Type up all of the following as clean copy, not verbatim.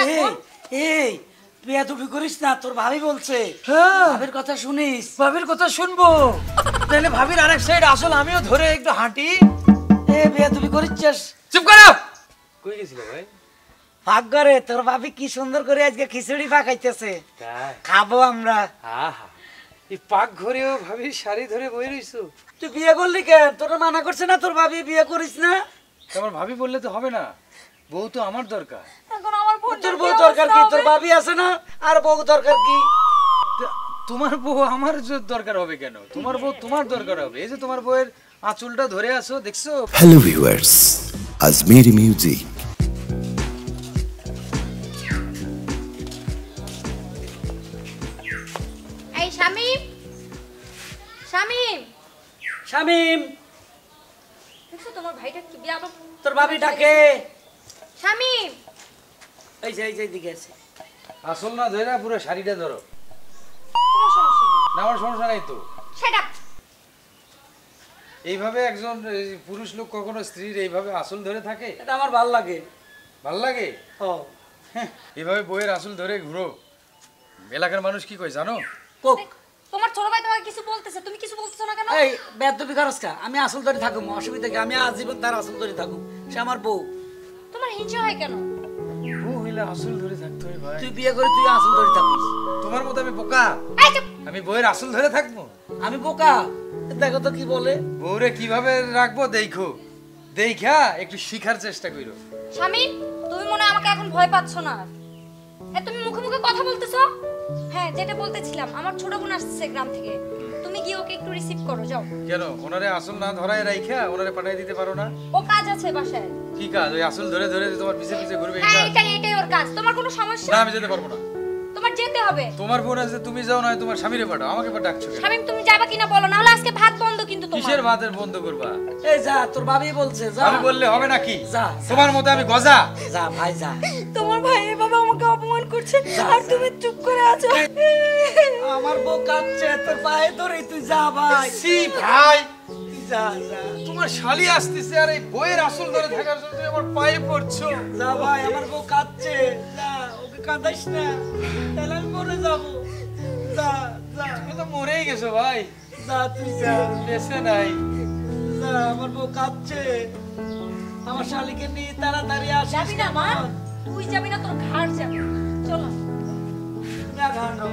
রাখবো। এই বেয়াদবি করিস না, তোর ভাবি বলছে। হ্যাঁ ভাবির কথা শুনিস। ভাবির কথা শুনবো, তাহলে ভাবির আরেক সাইড আসল আমিও ধরে একটু হাঁটি। বেয়াদবি করিস। চুপ করো। কই গেছিল ভাই? ভাগ্যরে তোর ভাবি কি সুন্দর করে আজকে খিচুড়ি পাকাইতেছে, খাবো আমরা। আহা, এই পাক ঘরেও ভাবির শাড়ি ধরে বই রইছো। তুই বিয়ে করলি কেন? তোর মানা করছে না তোর ভাবি বিয়ে করিস না? তোমার ভাবি বললে তো হবে না, বউ তো আমার দরকার। এখন আমার তোর বউ দরকার কি? তোর ভাবি আছে না, আর বউ দরকার কি? তোমার বউ আমার দরকার হবে কেন? তোমার বউ তোমার দরকার হবে। এই যে তোমার বউয়ের আঁচলটা ধরে আছো, দেখছো? Hello viewers, Ajmeri music. এই শামিম, শামিম, শামিম, দেখছো তোমার ভাইটা কি বিয়া? তোর ভাবি ডাকে। শামিম, এই যে দিকে আছে। আসল না ধরে পুরো শাড়িটা ধরো। তোমার সমস্যা কি? না আমার সমস্যা নাই তো। Shut up. এইভাবে একজন পুরুষ লোক কখনো স্ত্রীর এইভাবে আসল ধরে থাকে? এটা আমার ভাল লাগে। ভাল লাগে? হ্যাঁ, এইভাবে বইয়ের আসল ধরে ঘুরো। এলাকার মানুষ কি কয় জানো? কোক তোমার ছোট ভাই তোমাকে কিছু বলতেছে, তুমি কিছু বলতেছো না কেন? এই বেয়াদবি করস কা? আমি আসল ধরে থাকুম, অসুবিধা কি? আমি আজীবন তার আসল ধরে থাকুম। সে আমার বউ। তোমার হিংসা হয় কেন? বউ হইলে আসল ধরে থাকতে হয় ভাই। তুই বিয়ে করে তুই আসল ধরে থাকিস। তোমার মতো আমি বোকা? এই চুপ। আমি বইয়ের আসল ধরে থাকবো? আমি বোকা? দেখো তো কি বলে। বউরে কিভাবে রাখবো দেখো, দেখা একটু শিখার চেষ্টা করো। শামিম, তুমি মনে হয় আমাকে এখন ভয় পাচ্ছ না? তুমি মুখে মুখে কথা বলতেছো। হ্যাঁ, যেটা বলতেছিলাম, আমার ছোট বোন আসছে গ্রাম থেকে, তুমি গিয়ে ওকে একটু রিসিভ করো, যাও। কেন ওনারে আসল না ধরায় রাইখা ওনারে পাঠিয়ে দিতে পারো না? ও কাজ আছে বাসায়। কি কাজ? ওই আসল ধরে ধরে তোমার পিছে পিছে ঘুরবে এই হ্যাঁ, কাজ? এটাই ওর কাজ। তোমার কোনো সমস্যা? না, আমি যেতে পারবো না। তোমার যেতে হবে। তোমার বোন আছে, তুমি যাও, না তোমার স্বামীরে পাঠাও, আমাকে ডাকছো কেন? শামিম, তুমি যাবা কিনা বলো, না হলে আজকে ভাত বন্ধ কিন্তু তোমার। কিসের ভাতের বন্ধ করবা? এই যা, তোর ভাবি বলছে যা। আমি বললে হবে নাকি? যা, তোমার মতো আমি গজা? যা ভাই যা। তোমার ভাই এভাবে আমাকে অপমান করছে আর তুমি চুপ করে আছো। আমার বউ কাঁদছে, তোর পায়ে ধরে তুই যা ভাই। সি ভাই, তুই যা যা। তোমার শালি আসতেছে আর এই বইয়ের আসল ধরে থাকার জন্য তুমি আমার পায়ে পড়ছো। যা ভাই, আমার বউ কাঁদছে। যা, ওকে কাঁদাইস না, তাহলে আমি মরে যাবো। যা যা। তুমি তো মরেই গেছো ভাই, যা তুই যা। বেঁচে নাই। যা, আমার বউ কাঁদছে। আমার শালিকে নিয়ে তাড়াতাড়ি আসিস। যাবি না মা? তুই যাবি না, তোর ঘাড় যাবে। চলো। না ঘানো।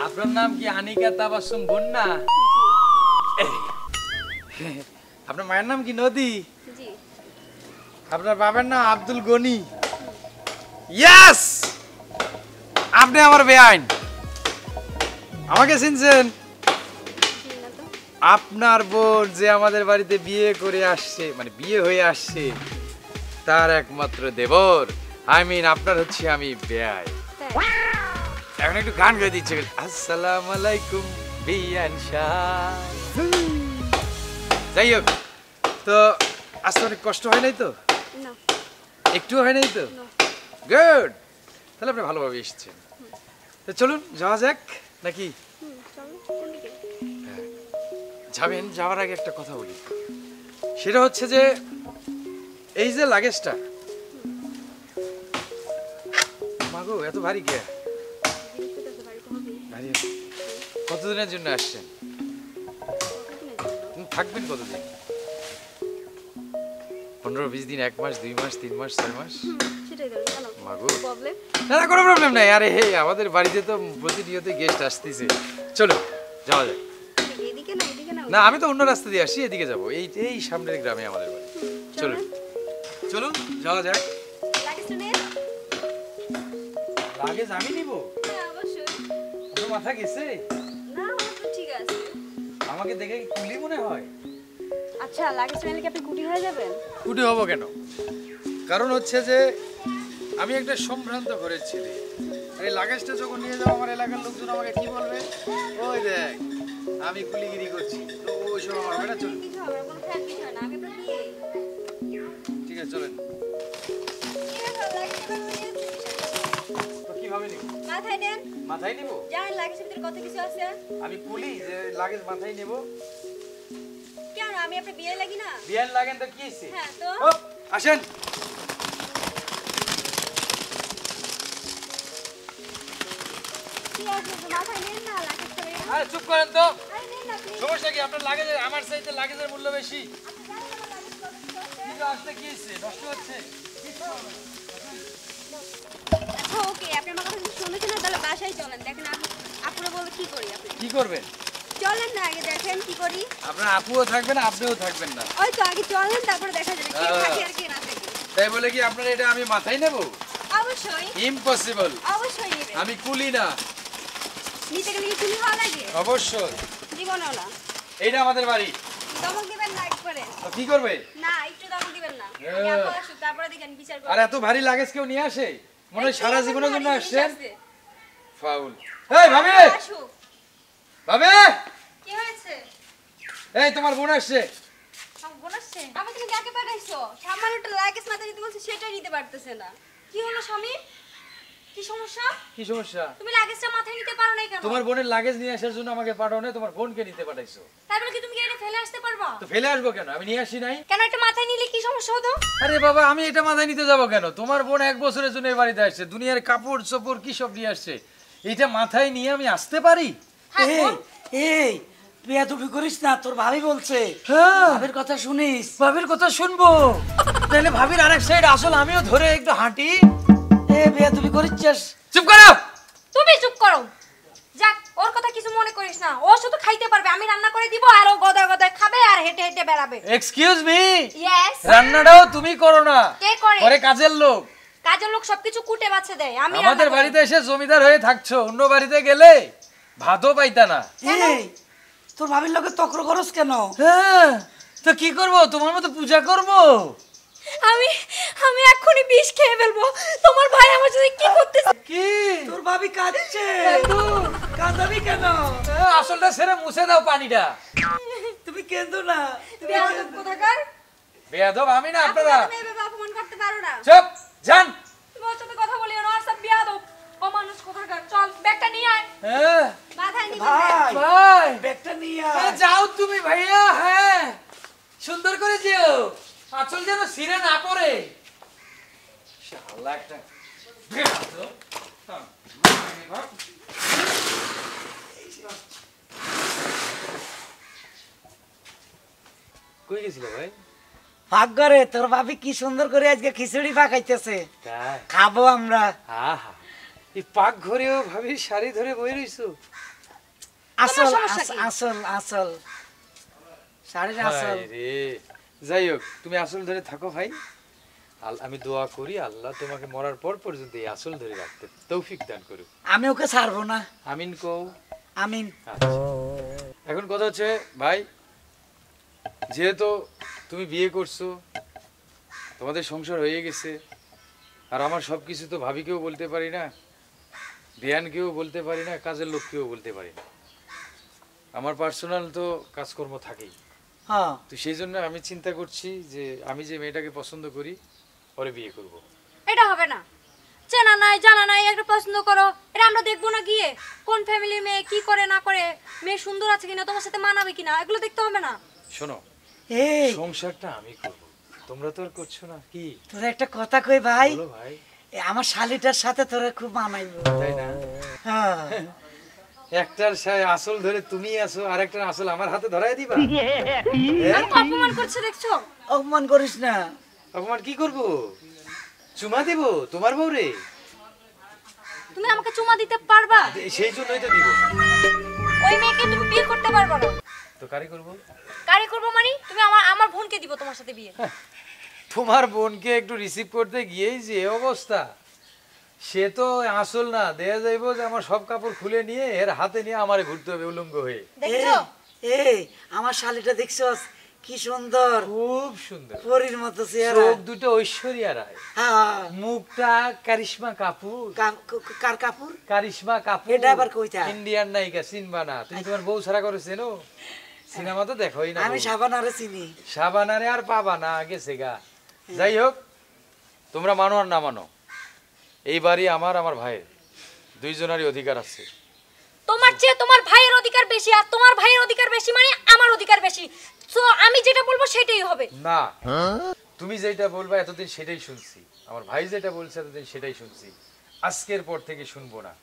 আপনার নাম কি আনিকা তাবাসসুম বন্যা? আপনার মায়ের নাম কি নদী? জি। আপনার বাবার নাম আব্দুল গনি? ইয়েস, আপনি আমার বেআইন। আমাকে চিনছেন? আপনার বোন যে আমাদের বাড়িতে বিয়ে করে আসছে, মানে বিয়ে হয়ে আসছে, তার একমাত্র দেবর। আই মিন আপনার হচ্ছে আমি বেআই। এখন একটু গান গাই দিচ্ছে। আসসালামু আলাইকুম বিয়ান শাহ। যাই হোক, তো আসতে অনেক কষ্ট হয় নাই তো? না। একটু হয় নাই তো? গুড, তাহলে আপনি ভালোভাবে এসেছেন। তো চলুন যাওয়া যাক নাকি? যাবেন, যাওয়ার আগে একটা কথা বলি। সেটা হচ্ছে যে এই যে লাগেজটা, মাগো এত ভারী কে? কতদিনের জন্য আসছেন? থাকবেন কতদিন? 15-20 দিন, 1 মাস, 2 মাস, 3 মাস, 4 মাস? মাগো, না কোনো প্রবলেম নাই। আরে হে, আমাদের বাড়িতে তো প্রতিনিয়ত গেস্ট আসতেছে। চলো যাওয়া যাক। না, আমি তো অন্য রাস্তা দিয়ে আসি, এদিকে যাবো। এই সামনের গ্রামে আমাদের বাড়ি। চলুন চলুন যাওয়া যাক। লাগেজ আমি নিব? আপনার মাথা গেছে? আমাকে দেখে কি কুলি মনে হয়? আচ্ছা, লাগেজ নিলে কি আপনি কুটি হয়ে যাবেন? কুটি হব কেন? কারণ হচ্ছে যে আমি একটা সম্ভ্রান্ত ঘরের ছেলে। এই লাগেজটা যখন নিয়ে যাবো আমার এলাকার লোকজন আমাকে কি বলবে? ওই দেখ আমি কুলিগিরি করছি, তো ওই সব আমার হবে না। চলুন, কিছু হবে না, কোনো ফ্যান বিষয় না, আমি তো বিয়ে। ঠিক আছে চলেন। ঠিক আছে, লাগেজ এবার নিয়ে যাচ্ছি, বিষয় না। তো কিভাবে নিব? মাথায় নেন, মাথায় নিব? জানেন লাগেজের ভিতরে কত কিছু আছে। আমি কুলি যে লাগেজ মাথায় নিব? কেন, আমি আপনার বিয়ে লাগি না? বিয়ান লাগেন তো কি হইছে? হ্যাঁ তো ও, আসেন। কি আছে, মাথায় নেন না লাগেজ করে। আরে চুপ করেন তো। আরে নেন না please। সমস্যা কি? আপনার লাগেজের আমার চাইতে লাগেজের মূল্য বেশি। আপনি জানেন আমার লাগেজ কত কিছু আছে? কিন্তু আসতে কি হইছে? নষ্ট হচ্ছে। আচ্ছা ওকে, আপনি আমার কথা যদি শুনেছেন না তাহলে বাসায় চলেন, দেখেন আপুরা বলবে কি করি আপনি। কি করবেন? চলেন না, আগে দেখেন কি করি। আপনার আপুও থাকবেন, আপনিও থাকবেন না। ওই তো আগে চলেন, তারপরে দেখা যাবে কে থাকে আর কে না থাকে। তাই বলে কি আপনার এটা আমি মাথায় নেব? অবশ্যই ইম্পসিবল। অবশ্যই নেবেন। আমি কুলি না। নিতে গেলে কি চুরি হওয়া লাগে? অবশ্যই। জীবনেও না। এইটা আমাদের বাড়ি। দমক দিবেন না একবারে। তো কি করবে? না, একটু দমক দিবেন না। আগে আপু আসুক, তারপরে দেখেন বিচার আর করবেন। এত ভারী লাগেজ কেউ নিয়ে আসে? মনে হয় সারা জীবনের জন্য ভারী আসছেন। জিনিস আছে। ফাউল। এই ভাবি, আসুক। ভাবি, কি হয়েছে? এই তোমার বোন আসছে। আমার বোন আসছে? আমি তুমি কাকে পাঠাইছো? সামান্য একটা লাগেজ মাথায় নিতে বলছি, সেটাই নিতে পারতেছে না। কি হলো স্বামী? কি সমস্যা? কি সমস্যা? তুমি লাগেজটা মাথায় নিতে পারো নাই কেন? তোমার বোনের লাগেজ নিয়ে আসার জন্য আমাকে পাঠাও না, তোমার বোনকে নিতে পাঠাইছো। তাই বলে কি তুমি কি এটা ফেলে আসতে পারবা? তো ফেলে আসবো কেন? আমি নিয়ে আসি নাই। কেন এটা মাথায় নিলে কি সমস্যা হতো? আরে বাবা, আমি এটা মাথায় নিতে যাব কেন? তোমার বোন 1 বছরের জন্য এই বাড়িতে আসছে, দুনিয়ার কাপড় চোপড় কি সব নিয়ে আসছে, এটা মাথায় নিয়ে আমি আসতে পারি? হ্যাঁ, এই বোন। এই বেয়াদবি করিস না, তোর ভাবি বলছে। হ্যাঁ, ভাবির কথা শুনিস। ভাবির কথা শুনবো। তাহলে ভাবির আরেক সাইড আসল আমিও ধরে একটু হাঁটি। এ বেয়াদবি করিস। চুপ করো। তুমি চুপ করো। যাক, ওর কথা কিছু মনে করিস না। ও শুধু খাইতে পারবে, আমি রান্না করে দিব আর ও গদায় গদায় খাবে আর হেঁটে হেঁটে বেড়াবে। Excuse me, yes. রান্নাটাও তুমি করো না, কে করে? ঘরে কাজের লোক। কাজের লোক সবকিছু কুটে বাছে দেয়, আমি আমাদের রান্না করি। বাড়িতে এসে জমিদার হয়ে থাকছো, অন্য বাড়িতে গেলে ভাতও পাইতা না। এই তোর ভাবির লগে তক্র করস কেন? হ্যাঁ, তো কি করব? তোমার মতো পূজা করব? আমি আমি এক্ষুনি বিষ খেয়ে ফেলবো। তোমার ভাই আমার সাথে কি করতেছে? কি? তোর ভাবি কাঁদছে। কাঁদাবি কেন? আসলটা ছেড়ে মুছে দাও পানিটা। তুমি কেঁদো না। বেয়াদব কোথাকার। বেয়াদব আমি না আপনারা। তুমি এভাবে অপমান করতে পারো না। চুপ, যান। তুমি ওর সাথে কথা বলিও না, আর সব বেয়াদব। অমানুষ কোথাকার। চল, ব্যাগটা নিয়ে আয়। হ্যাঁ মাথায় নিবি। ভাই ভাই, ব্যাগটা নিয়ে হ্যাঁ, আয়। যাও তুমি ভাইয়া। হ্যাঁ, সুন্দর করে যেও, আঁচল যেন ছিঁড়ে না পড়ে। শালা একটা বেয়াদব। হ্যাঁ, কই গেছিল ভাই? ভাগ্যরে তোর ভাবি কি সুন্দর করে আজকে খিচুড়ি পাকাইতেছে, তাই? খাবো আমরা। আহা, এই পাক ঘরেও ভাবি শাড়ি ধরে বই রইছো। আসল সমস্যা কি? আসল আসল শাড়ির আসল। হায় রে, যাই হোক, তুমি আসল ধরে থাকো ভাই। আমি দোয়া করি আল্লাহ তোমাকে মরার পর পর্যন্ত এই আসল ধরে রাখতে তৌফিক দান করুক। আমি ওকে ছাড়বো না। আমিন কও। আমিন। আচ্ছা, এখন কথা হচ্ছে ভাই, যেহেতু তুমি বিয়ে করছো, তোমাদের সংসার হয়ে গেছে, আর আমার সব কিছু তো ভাবিকেও বলতে পারি না, বিয়ানকেও বলতে পারি না, কাজের লোককেও বলতে পারি না, আমার পার্সোনাল তো কাজকর্ম থাকেই। হ্যাঁ তো সেই জন্য আমি চিন্তা করছি যে আমি যে মেয়েটাকে পছন্দ করি পরে বিয়ে করব। এটা হবে না। চেনা নাই জানা নাই একটা পছন্দ করো, এটা আমরা দেখবো না গিয়ে কোন ফ্যামিলির মেয়ে কি করে না করে, মেয়ে সুন্দর আছে কিনা, তোমার সাথে মানাবে কিনা, এগুলো দেখতে হবে না। শোনো, এই সংসারটা আমি করব, তোমরা তো আর করছো না। কি তোর একটা কথা কই ভাই, বলো ভাই? আমার শালিটার সাথে তোরে খুব মানাইবো। তাই না? হ্যাঁ একটার আসল ধরে তুমি আসো, আর একটার আসল আমার হাতে ধরাই দিবা। আমাকে অপমান করছে দেখছো? অপমান করিস না। অপমান কি করব? চুমা দেব তোমার বউরে? তুমি আমাকে চুমা দিতে পারবা? সেই জন্যই তো দিব। ওই মেয়েকে তুমি বিয়ে করতে পারবা না। তো কারি করব? কারি করবো মানে তুমি আমার বোনকে দিব তোমার সাথে বিয়ে। তোমার বোনকে একটু রিসিভ করতে গিয়েই যে অবস্থা, সে তো আসল না, দেয়া যাইবো যে আমার সব কাপড় খুলে নিয়ে এর হাতে নিয়ে আমারে ঘুরতে হবে উলঙ্গ হয়ে। দেখছো? এই আমার শালিটা দেখছস কি সুন্দর, খুব সুন্দর, পরীর মতো চেহারা। চোখ দুটো ঐশ্বরিয়া রায়, হ্যাঁ, মুখটা কারিশমা কাপুর। কার কাপুর? কারিশমা কাপুর। এটা আবার কইতা? ইন্ডিয়ান নায়িকা, চিনবা না? তুমি তোমার বউ ছাড়া করে চেনো? সিনেমা তো দেখোই না। আমি শাবানারে চিনি। শাবানারে আর পাবা না, গেছে গা। যাই হোক, তোমরা মানো আর না মানো, এই বাড়ি আমার ভাইয়ের, দুইজনেরই অধিকার আছে। তোমার চেয়ে তোমার ভাইয়ের অধিকার বেশি, আর তোমার ভাইয়ের অধিকার বেশি মানে আমার অধিকার বেশি। সো আমি যেটা বলবো সেটাই হবে। না, তুমি যেটা বলবা এতদিন সেটাই শুনছি, আমার ভাই যেটা বলছে এতদিন সেটাই শুনছি, আজকের পর থেকে শুনবো না।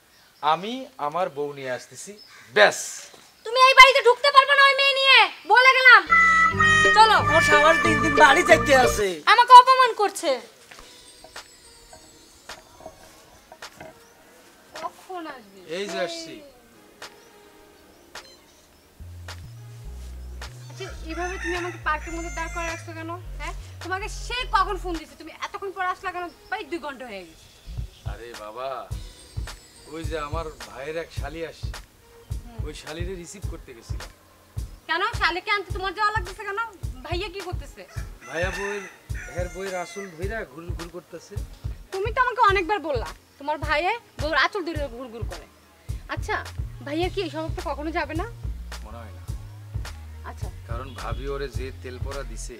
আমি আমার বউ নিয়ে আসতেছি, ব্যাস। তুমি এই বাড়িতে ঢুকতে পারবে না ওই মেয়ে নিয়ে, বলে গেলাম। চলো। ওর সবার দিন দিন বাড়ি যাইতে আছে। আমাকে অপমান করছে। কখন আসবে? এই যে আসছি। আচ্ছা, এইভাবে তুমি আমাকে পার্কের মধ্যে দাঁড় করে রাখছো কেন? হ্যাঁ, তোমাকে সে কখন ফোন দিছে, তুমি এতক্ষণ পর আসলা কেন? প্রায় 2 ঘন্টা হয়ে গেছে। আরে বাবা, ওই যে আমার ভাইয়ের এক শালি আসছে, ওই শালিরে রিসিভ করতে গেছিলাম। কেন শালিকে আনতে তোমার যাওয়া লাগতেছে কেন? ভাইয়া কি করতেছে? ভাইয়া বইয়ের আসল ধইরা ঘুর ঘুর করতেছে। তুমি তো আমাকে অনেকবার বললা তোমার ভাইয়া বউর আঁচল ধরে ঘুরঘুর করে। আচ্ছা, ভাইয়া কি এই স্বভাবটা কখনো যাবে না? মনে হয় না, আচ্ছা, কারণ ভাবি ওরে যে তেল পড়া দিছে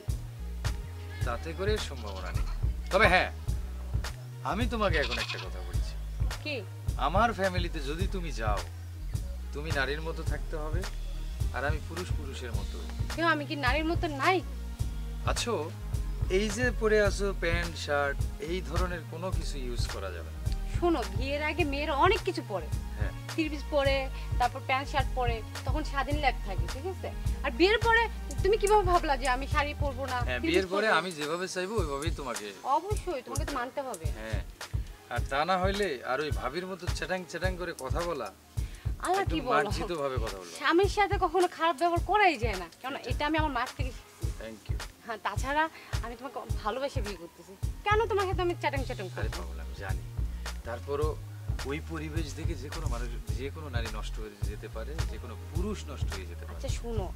তাতে করে সম্ভাবনা নেই। তবে হ্যাঁ, আমি তোমাকে এখন একটা কথা বলছি, কি? আমার ফ্যামিলিতে যদি তুমি যাও, তুমি নারীর মতো থাকতে হবে, আর আমি পুরুষের মতো। কেউ আমি কি নারীর মতো নাই? আছো, এই যে পরে আছো প্যান্ট শার্ট, এই ধরনের কোনো কিছু ইউজ করা যাবে না। শোনো, বিয়ের আগে মেয়েরা অনেক কিছু পরে, হ্যাঁ, থ্রি-পিস পরে, তারপর প্যান্ট শার্ট পরে, তখন স্বাধীন লাগ থাকে, ঠিক আছে? আর বিয়ের পরে তুমি কিভাবে ভাবলা যে আমি শাড়ি পরবো না? হ্যাঁ, three-piece বিয়ের পরে পরবো? আমি যেভাবে চাইবো ওইভাবেই তোমাকে। অবশ্যই তোমাকে তো মানতে হবে। হ্যাঁ, আর তা না হইলে আর ওই ভাবির মতো চ্যাটাং করে কথা বলা, আল্লাহ একটু কি বলো, মার্জিত ভাবে কথা বলো। স্বামীর সাথে কখনো খারাপ ব্যবহার করাই যায় না, কারণ এটা আমি আমার মার থেকে শিখছি। Thank you. হ্যাঁ, তাছাড়া আমি তোমাকে ভালোবেসে বিয়ে করতেছি, কেন তোমার সাথে আমি চ্যাটাং আরে করবো? পাগল, আমি জানি, তারপরও ওই পরিবেশ দেখে যে কোনো মানুষ, যে কোনো নারী নষ্ট হয়ে যেতে পারে, যে কোনো পুরুষ নষ্ট হয়ে যেতে পারে। আচ্ছা শোনো,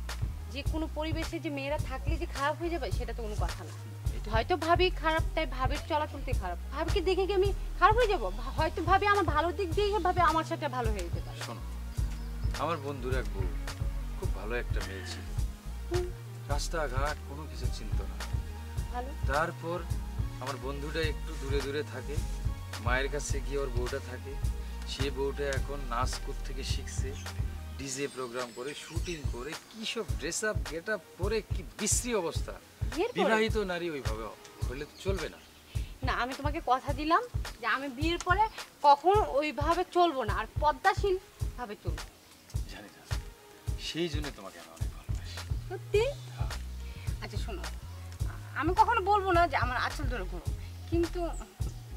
যে কোনো পরিবেশে যে মেয়েরা থাকলে যে খারাপ হয়ে যাবে সেটা তো কোনো কথা না। এটা- হয়তো ভাবি খারাপ, তাই ভাবির চলাচলতে খারাপ, ভাবিকে দেখে কি আমি খারাপ হয়ে যাবো? হয়তো ভাবি আমার ভালো দিক দিয়ে ভাবে আমার সাথে ভালো হয়ে যেতে পারে। শোনো, আমার বন্ধুর এক বউ, খুব ভালো একটা মেয়ে ছিল, রাস্তাঘাট কোনো কিছু চিনতো না। ভালো। তারপর আমার বন্ধুটা একটু দূরে থাকে, মায়ের কাছে গিয়ে ওর বউটা থাকে, সে বউটা এখন নাচ থেকে শিখছে, ডিজে প্রোগ্রাম করে, শুটিং করে, কি সব ড্রেস আপ গেট আপ পরে, কি বিশ্রী অবস্থা। বিয়ের পরে? বিবাহিত নারী ওইভাবে হলে তো চলবে না। না, আমি তোমাকে কথা দিলাম যে আমি বিয়ের পরে কখনো ওইভাবে চলবো না, আর পদ্মাশীল ভাবে চলবো। জানি না, সেই জন্য তোমাকে আমি অনেক ভালোবাসি। সত্যি? হ্যাঁ। আচ্ছা শোনো, আমি কখনো বলবো না যে আমার আঁচল ধরে ঘুরো, কিন্তু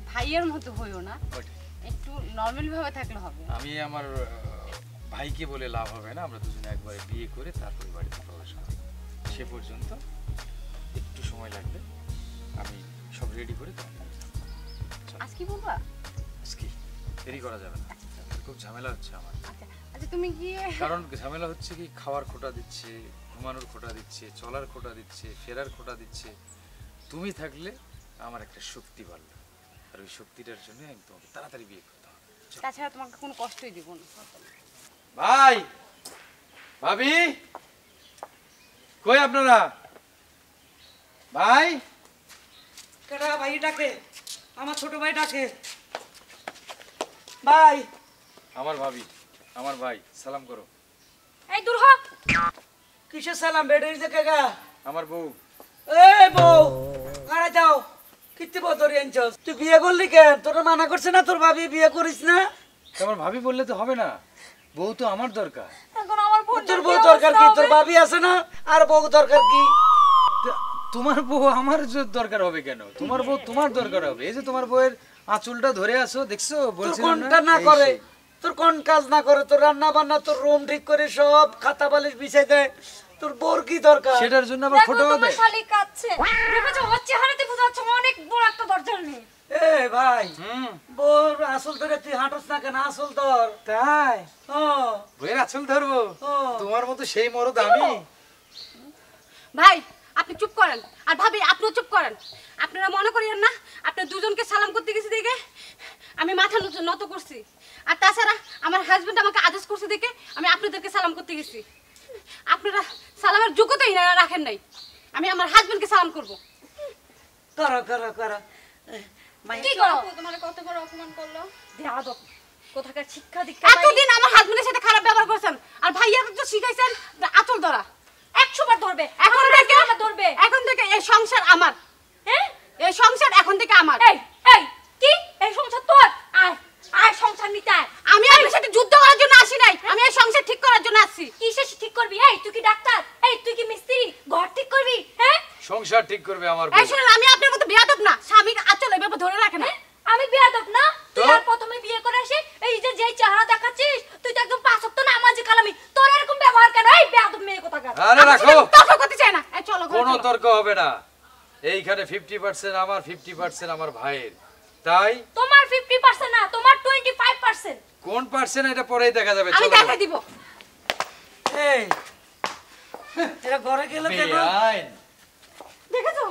ভাইয়ের মতো হইও না, ওইটাই। একটু নর্মাল ভাবে থাকলে হবে। আমি আমার ভাইকে বলে লাভ হবে না, আমরা দুজনে একবারে বিয়ে করে তারপর বাড়িতে প্রবেশ করব। সে পর্যন্ত একটু সময় লাগবে, আমি সব রেডি করে তোমাকে নিয়ে যাবো। চলো। আজ কি বলবা? আজকে দেরি করা যাবে না, খুব ঝামেলা হচ্ছে আমার। আচ্ছা আচ্ছা, তুমি গিয়ে কারণ ঝামেলা হচ্ছে কি, খাওয়ার খোটা দিচ্ছে, ঘুমানোর খোটা দিচ্ছে, চলার খোটা দিচ্ছে, ফেরার খোটা দিচ্ছে। তুমি থাকলে আমার একটা শক্তি বাড়লো, আর ওই শক্তিটার জন্য আমি তোমাকে তাড়াতাড়ি বিয়ে করতে হবে। চলো। তাছাড়া তোমাকে কোনো কষ্টই দিব না। ভাই, ভাবি, কই আপনারা? ভাই, কেডা ভাই ডাকে? আমার ছোট ভাই ডাকে। ভাই, আমার ভাবি, আমার ভাই, সালাম করো। এই দূর হ। কিসের সালাম? বেডের দেখে গা। আমার বউ। এই বউ, কারা যাও? কিত্তি বদরি আনছস? তুই বিয়ে করলি কেন? তোর মানা করছে না তোর ভাবি বিয়ে করিস না? আমার ভাবি বললে তো হবে না, বউ তো আমার দরকার। এখন আমার বোন তোর বউ দরকার কি? তোর ভাবি আছে না? আর বউ দরকার কি? তোমার বউ আমার দরকার হবে কেন? তোমার বউ তোমার দরকার হবে। এই যে তোমার বউয়ের আঁচলটা ধরে আসো, দেখছো? তোর বলছিলাম কোনটা না এই করে? সেই। তোর কোন কাজ না করে? তোর রান্না বান্না, তোর রুম ঠিক করে সব খাতা বালিশ বিছাই দেয়। তোর বোর কি দরকার? সেটার জন্য আবার দেখো খোটা তোমার হবে। শালি কাচ্ছে। দেখেছো ওর চেহারাতে বোঝা যাচ্ছে ও অনেক বড় একটা দরজাল মেয়ে। এ ভাই, বোর আসল ধরে তুই হাঁটস না কেন? আসল ধর। তাই হ্যাঁ, বউয়ের আঁচল ধরবো? হ্যাঁ। তোমার মতো সেই মরদ আমি? ভাই, আপনি চুপ করেন। আর ভাবি আপনিও চুপ করেন। আপনারা মনে করেন না আপনার দুজনকে সালাম করতে গেছি দেখে আমি মাথা নত করছি। আর তাছাড়া আমার হাজবেন্ড আমাকে আদেশ করছে দেখে আমি আপনাদেরকে সালাম করতে গেছি। আপনারা সালামের যোগ্যতাই রাখেন নাই। আমি আমার হাজবেন্ডকে সালাম করব। করো করো করো কি করো? তোমার কত বড় অপমান করলো, বেয়াদব কোথাকার শিক্ষা দীক্ষা। এতদিন আমার হাজবেন্ডের সাথে খারাপ ব্যবহার করছেন আর ভাইয়া তো শিখাইছেন আঁচল ধরা। 100 বার ধরবে, ধরবে। এখন থেকে এই সংসার আমার। হ্যাঁ, এই সংসার এখন থেকে আমার। এই এই কি এই সংসার তোর? আয় আয় সংসার নিতে আয়। আমি আপনার সাথে যুদ্ধ করার জন্য আসি নাই, আমি এই সংসার ঠিক করার জন্য আসছি। কিসে ঠিক করবি? এই তুই কি ডাক্তার? এই তুই কি মিস্ত্রি? ঘর ঠিক করবি? হ্যাঁ, সংসার ঠিক করবে আমার এই বউ। শুনুন, আমি আপনার মতো বেয়াদব না। স্বামী আঁচল এভাবে ধরে রাখে না। আমি বেয়াদব না? তুই তো? আর প্রথমে বিয়ে করে এসে এই যে যেই চেহারা দেখাচ্ছিস, তুই তো একদম 5 ওয়াক্ত নামাজি কালামি। তোর এরকম ব্যবহার কেন? এই বেয়াদব মেয়ে কোথাকার। আরে রাখো, তর্ক করতে চাই না। এই চলো ঘরে কোনো চলো। তর্ক হবে না। এইখানে 50% আমার, 50% আমার ভাইয়ের। তাই তোমার 50% না, তোমার 25%। কোন পার্সেন্ট এটা পরেই দেখা যাবে। আমি চলো দেখাই দিব। এই এরা ঘরে গেল কেন? বেআইন। দেখেছো?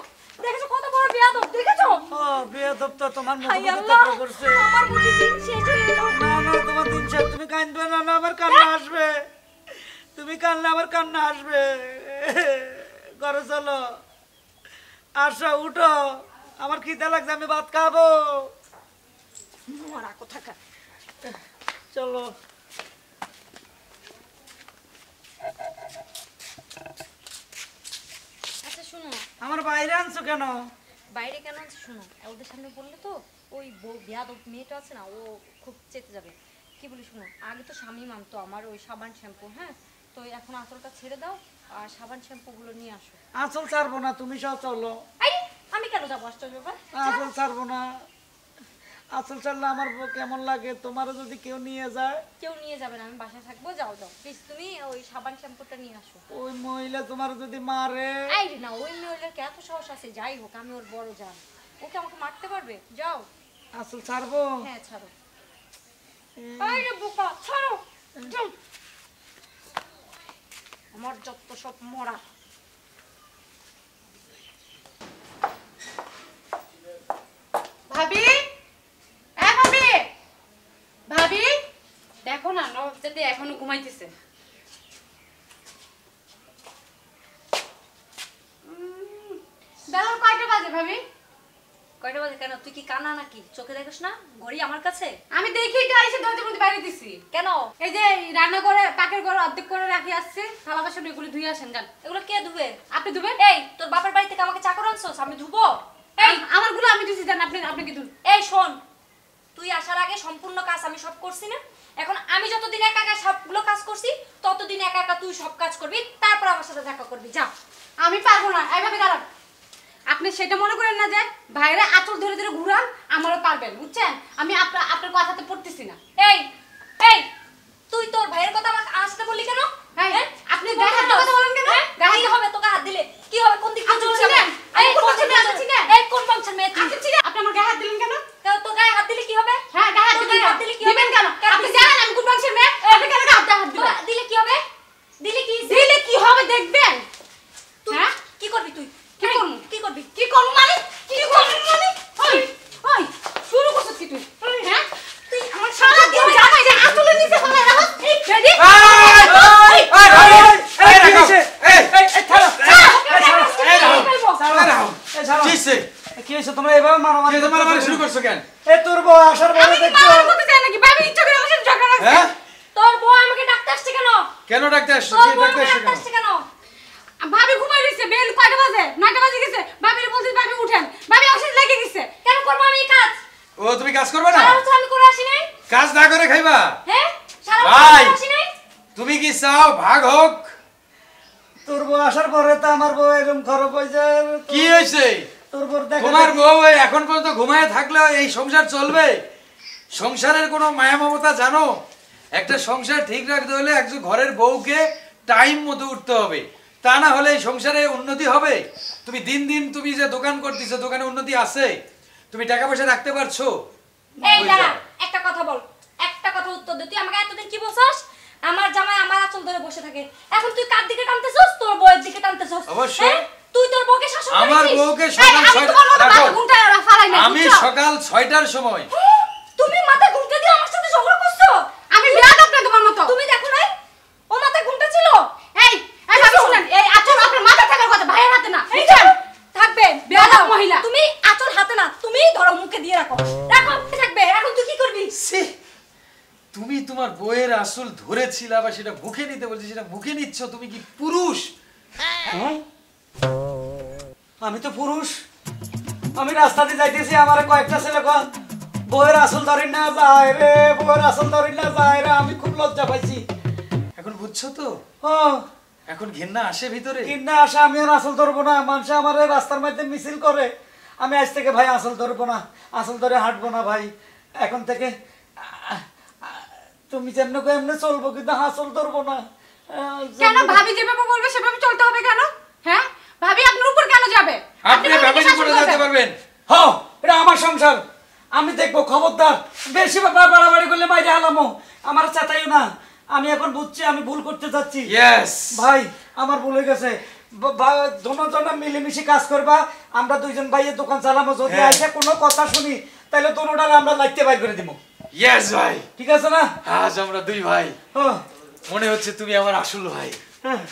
দেখেছো কত বড় বেয়াদব? দেখেছো? ও বেয়াদব তো তোমার মুখে হায় মুখে আল্লাহ, তর্ক করছে। আমার বুঝি দিন শেষ হয়ে এলো। না না তোমার দিন শেষ, তুমি কাঁদবে না, না আমার কান্না আসবে। তুমি কাঁদলে আমার কান্না আসবে। ঘরে চলো, আসো উঠো, আমার খিদে লাগছে, আমি ভাত খাবো। মরা কোথাকার। চলো আচ্ছা শোনো, আমার বাইরে আনছো কেন? বাইরে কেন আনছো শোনো, ওদের সামনে বললে তো ওই বেয়াদব মেয়েটা আছে না, ও খুব চেতে যাবে। কি বলি শোনো, আগে তো স্বামী মানতো আমার ওই সাবান শ্যাম্পু, হ্যাঁ, তো এখন আঁচলটা ছেড়ে দাও আর সাবান শ্যাম্পুগুলো নিয়ে আসো। আঁচল ছাড়বো না, তুমি সব চলো। এই আমি কেন যাবো আশ্চর্য ব্যাপার? আঁচল ছাড়বো না, আঁচল ছাড়লে আমার কেমন লাগে। তোমারও যদি কেউ নিয়ে যায়? কেউ নিয়ে যাবে না, আমি বাসায় থাকবো। যাও যাও প্লিজ, তুমি ওই সাবান শ্যাম্পুটা নিয়ে আসো। ওই মহিলা তোমার যদি মারে? এই রে না, ওই মেয়েটার এত সাহস আছে? যাই হোক, আমি ওর বড় জান, ওকে আমাকে মারতে পারবে? যাও। আঁচল ছাড়বো? হ্যাঁ ছাড়ো। এই রে বোকা, ছাড়ো। যাও। আমার যত সব মরা। ভাবি, এ ভাবি, ভাবি দেখো না নবজাতি এখনো ঘুমাইতেছে। বেলা কয়টা বাজে ভাবি? কয়টা বাজে কেন? তুই কি কানা নাকি? চোখে দেখিস না ঘড়ি আমার কাছে? আমি দেখি তো এসে দরজার মধ্যে বাইরে দিছি। কেন? এই যে রান্না করে পাকের ঘর অর্ধেক করে রাখি আসছে, থালা বাসন এগুলো ধুয়ে আসেন যান। এগুলো কে ধুবে? আপনি ধুবেন? এই তোর বাপের বাড়ি থেকে আমাকে চাকর আনছস, আমি ধুবো? এই আমার গুলো আমি ধুছি যান, আপনি কি ধুন? এই শোন, তুই আসার আগে সম্পূর্ণ কাজ আমি সব করছি না? এখন আমি যতদিন একা একা সবগুলো কাজ করছি, ততদিন একা একা তুই সব কাজ করবি, তারপর আমার সাথে দেখা করবি। যা। আমি পারবো না। এইভাবে দাঁড়ান। আপনি সেটা মনে করেন না যে ভাইরা আঁচল ধরে ধরে ঘুরান, আমারও পারবেন, বুঝছেন? আমি আপনার কথাতে পড়তেছি না। এই এই তুই তোর ভাইয়ের কথা আমাকে আসতে বললি কেন? হ্যাঁ, হ্যাঁ? আপনি তুই গায়ে হাত বলতে কথা বলেন কেন? হ্যাঁ? গায়ে কি হাত- হবে তোকে হাত দিলে? কি হবে? কোন দিক থেকে আপনি চুলছে ছিলেন? আমার? এই আপনি কোন ছিলেন? বংশের আপনি ছিলেন? এই কোন বংশের মেয়ে তুই? আপনি আমার গায়ে হাত দিলেন কেন? তোর গায়ে হাত দিলে কি হবে? হ্যাঁ, গায়ে হাত তোর দিলেন গায়ে হাত দিলে কি হবে? দিবেন কেন? কেন আপনি দিবি? জানেন আমি কোন বংশের মেয়ে? আপনি কেন গায়ে হাত দিবেন? তোর দিলে কি হবে? দিলে কি? দিলে কি হবে দেখবেন? তুই হ্যাঁ? কি করবি তুই? কি করবো? কি করবি? কি করবো মানে? কি করবো মানে? ওই, ওই, শুরু করছিস কি তুই? হ্যাঁ? তুই আমার সারা দিন জামাই যে আঁচলের নিচে ফেলে রাখো। এই রেডি? কি হয়েছে? তোমরা এভাবে মারামারি মারামারি শুরু করছো কেন? এ তোর বউ আসার পরে আমি কি দেখছো? মারামারি করতে চাই নাকি? ভাবি ইচ্ছা করে আমার সাথে ঝগড়া লাগছে। হ্যাঁ, তোর বউ আমাকে ডাকতে আসছে কেন? কেন ডাকতে আসছো? তোর কি বউ ডাকতে আমাকে আসছো ডাকতে কেন? আসছে কেন? ভাবি ঘুমাই রইছে, বেল কয়টা বাজে? 9টা বাজে গেছে। ভাবিরে বলছিস ভাবি উঠেন। ভাবি আমার সাথে লেগে গেছে। কেন করবো আমি এই কাজ? ও তুমি কাজ করবে না? সারা বছর আমি করে আসি নাই? কাজ না করে খাইবা? হ্যাঁ, সারা বছর ভাই। করে আসি নাই? তুমি কি চাও ভাগ হোক? তোর বউ আসার পরে তো আমার বউ এরকম খারাপ হয়েছে। কি হয়েছে? তোর বউ দেখা তোমার বউ এই এখন পর্যন্ত ঘুমায় থাকলে এই সংসার চলবে? সংসারের কোনো মায়া মমতা জানো? একটা সংসার ঠিক রাখতে হলে একজন ঘরের বউকে টাইম মতো উঠতে হবে, তা না হলে এই সংসারে উন্নতি হবে? তুমি দিন দিন তুমি যে দোকান করতেছো, দোকানে উন্নতি আছে? তুমি টাকা পয়সা রাখতে পারছো? এই ওই দাঁড়া, যাও। একটা কথা বল, একটা কথা উত্তর দে। তুই আমাকে এতদিন কি বলছস? আমার জামাই আমার আঁচল ধরে বসে থাকে, এখন তুই কার দিকে টানতেছস? তোর বউয়ের দিকে টানতেছস। অবশ্যই। তুই তো তোর বউকে শাসন করেছিস? আমার বউকে এই, সকাল আমি তোমার মতো রাখো। মাথা ঘুমটা ফালাই না আমি সকাল 6টার সময় তুমি মাথায় ঘুমটা দিয়ে আমার সাথে ঝগড়া করছো? আমি বেয়াদব না তোমার মতো। তুমি দেখো নাই ও মাথায় ঘুমটা ছিল? এই এই ভাবি শুনেন, এই আচল আপনার মাথা থাকার কথা, ভাইয়ের হাতে না। এই যে থাকবে বেয়াদব মহিলা। তুমি আঁচল হাতে না, তুমি ধরো মুখে দিয়ে রাখো। রাখো থাকবে। এখন তুই কি করবি? ছি, তুমি তোমার বইয়ের আসল ধরেছিল আবার সেটা মুখে নিতে বলছি, সেটা মুখে নিচ্ছ। তুমি কি পুরুষ? আমি তো পুরুষ। আমি রাস্তাতে যাইতেছি, আমার কয়েকটা ছেলে কয় বউয়ের আসল ধরি না যায় রে, বউয়ের আসল ধরি না যায় রে। আমি খুব লজ্জা পাইছি। এখন বুঝছো তো? ও এখন ঘেন্না আসে ভিতরে। কিন্না আসে, আমি আর আসল ধরবো না। মানুষ আমার রাস্তার মধ্যে মিছিল করে, আমি আজ থেকে ভাই আসল ধরবো না, আসল ধরে হাঁটবো না ভাই। এখন থেকে তুমি যেমন এমনি চলবো, কিন্তু আসল ধরবো না। কেন ভাবি যেভাবে বলবে সেভাবে চলতে হবে কেন? হ্যাঁ, ভাবি আপনার উপর কেন যাবে? আপনি ভাবিকে ব্যবহার শাসন করে করবেন। যেতে পারবেন। হ, এটা আমার সংসার, আমি দেখবো। খবরদার বেশি বাড়াবাড়ি করলে বাইরে হালামো, আমার চাতাইও না। আমি এখন বুঝছি আমি ভুল করতে যাচ্ছি। ইয়েস ভাই আমার ভুল হয়ে গেছে। দোনোজনে মিলেমিশে কাজ করবা। আমরা দুইজন ভাইয়ের দোকান চালাবো। যদি হ্যাঁ। আইসে কোনো কথা শুনি তাহলে দোনোটারে আমরা লাইতে বাইর করে দিব। ইয়েস ভাই, ঠিক আছে না? আজ আমরা দুই ভাই। হ্যাঁ মনে হচ্ছে তুমি আমার আসল ভাই। হ্যাঁ